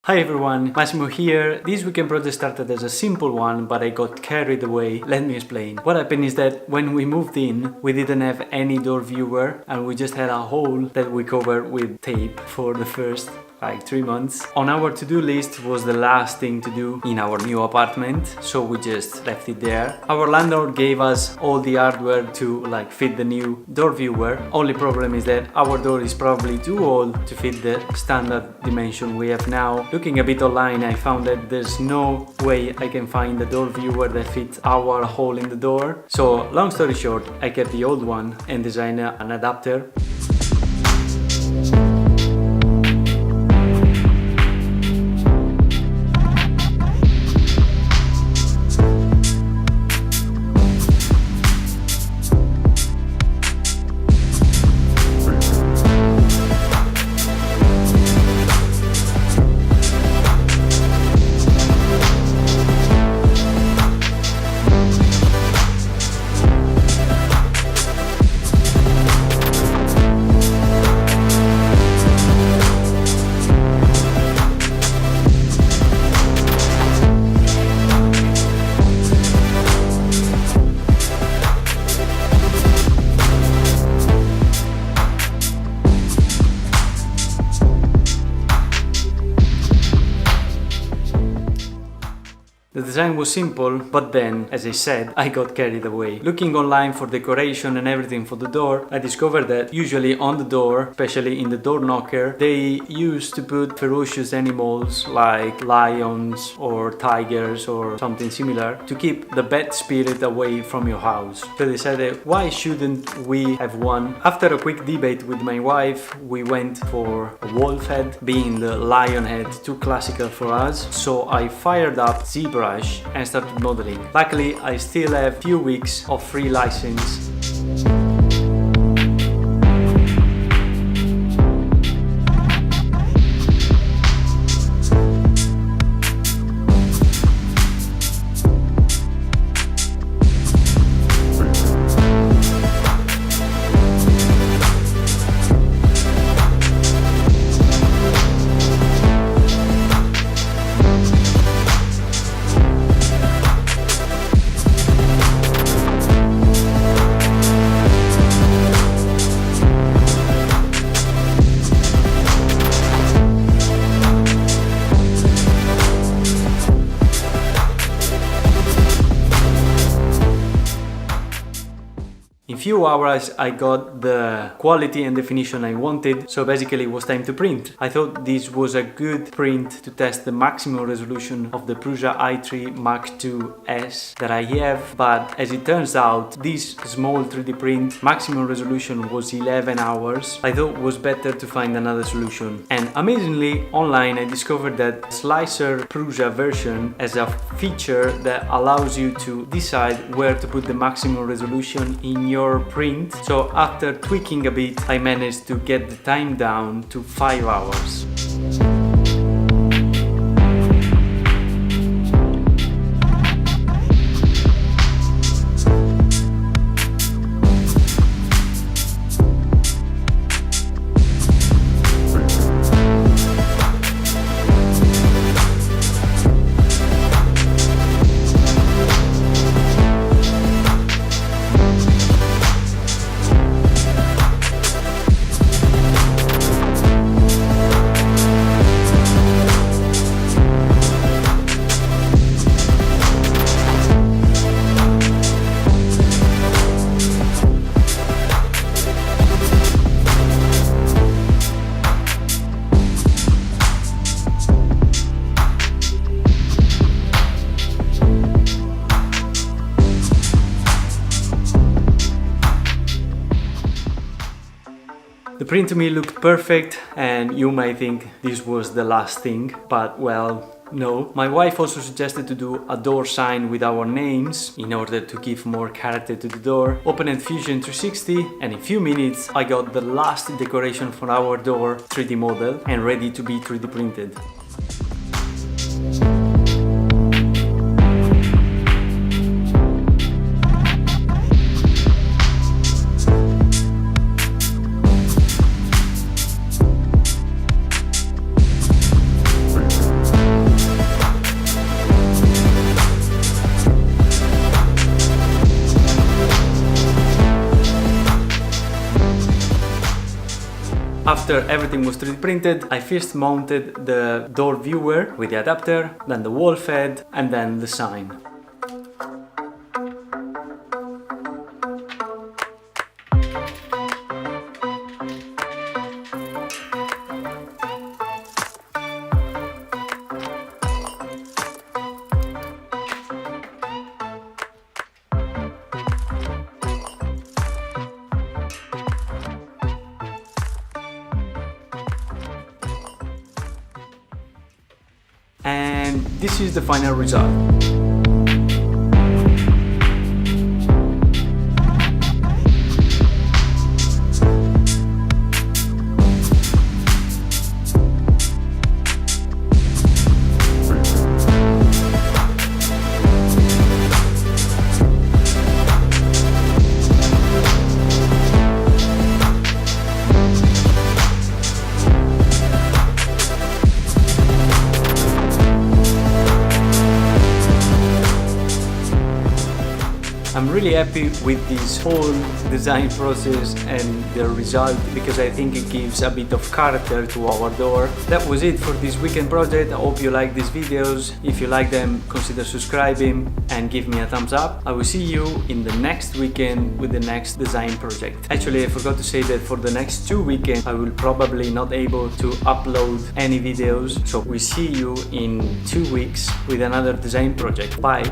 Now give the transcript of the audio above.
Hi everyone, Massimo here. This weekend project started as a simple one, but I got carried away. Let me explain. What happened is that when we moved in, we didn't have any door viewer and we just had a hole that we covered with tape for the first 3 months. On our to-do list was the last thing to do in our new apartment, so we just left it there. Our landlord gave us all the hardware to fit the new door viewer. Only problem is that our door is probably too old to fit the standard dimension we have now. Looking a bit online, I found that there's no way I can find the door viewer that fits our hole in the door. So long story short, I kept the old one and designed an adapter. The design was simple, but then, as I said, I got carried away. Looking online for decoration and everything for the door, I discovered that usually on the door, especially in the door knocker, they used to put ferocious animals like lions or tigers or something similar to keep the bad spirit away from your house. So I decided, why shouldn't we have one? After a quick debate with my wife, we went for a wolf head, being the lion head too classical for us, so I fired up Zbrush and started modeling. Luckily, I still have few weeks of free license. In few hours I got the quality and definition I wanted, so basically it was time to print. I thought this was a good print to test the maximum resolution of the Prusa i3 Mark II S that I have, but as it turns out, this small 3D print maximum resolution was 11 hours. I thought it was better to find another solution. And amazingly, online I discovered that Slicer Prusa version has a feature that allows you to decide where to put the maximum resolution in your print. So after tweaking a bit, I managed to get the time down to 5 hours. The print to me looked perfect, and you might think this was the last thing, but well, no. My wife also suggested to do a door sign with our names in order to give more character to the door. Opened Fusion 360 and in few minutes I got the last decoration for our door 3D model and ready to be 3D printed. After everything was 3D printed, I first mounted the door viewer with the adapter, then the wall fed, and then the sign. And this is the final result. I'm really happy with this whole design process and the result because I think it gives a bit of character to our door. That was it for this weekend project. I hope you like these videos. If you like them, consider subscribing and give me a thumbs up. I will see you in the next weekend with the next design project. Actually, I forgot to say that for the next 2 weekends I will probably not able to upload any videos. So we see you in 2 weeks with another design project. Bye!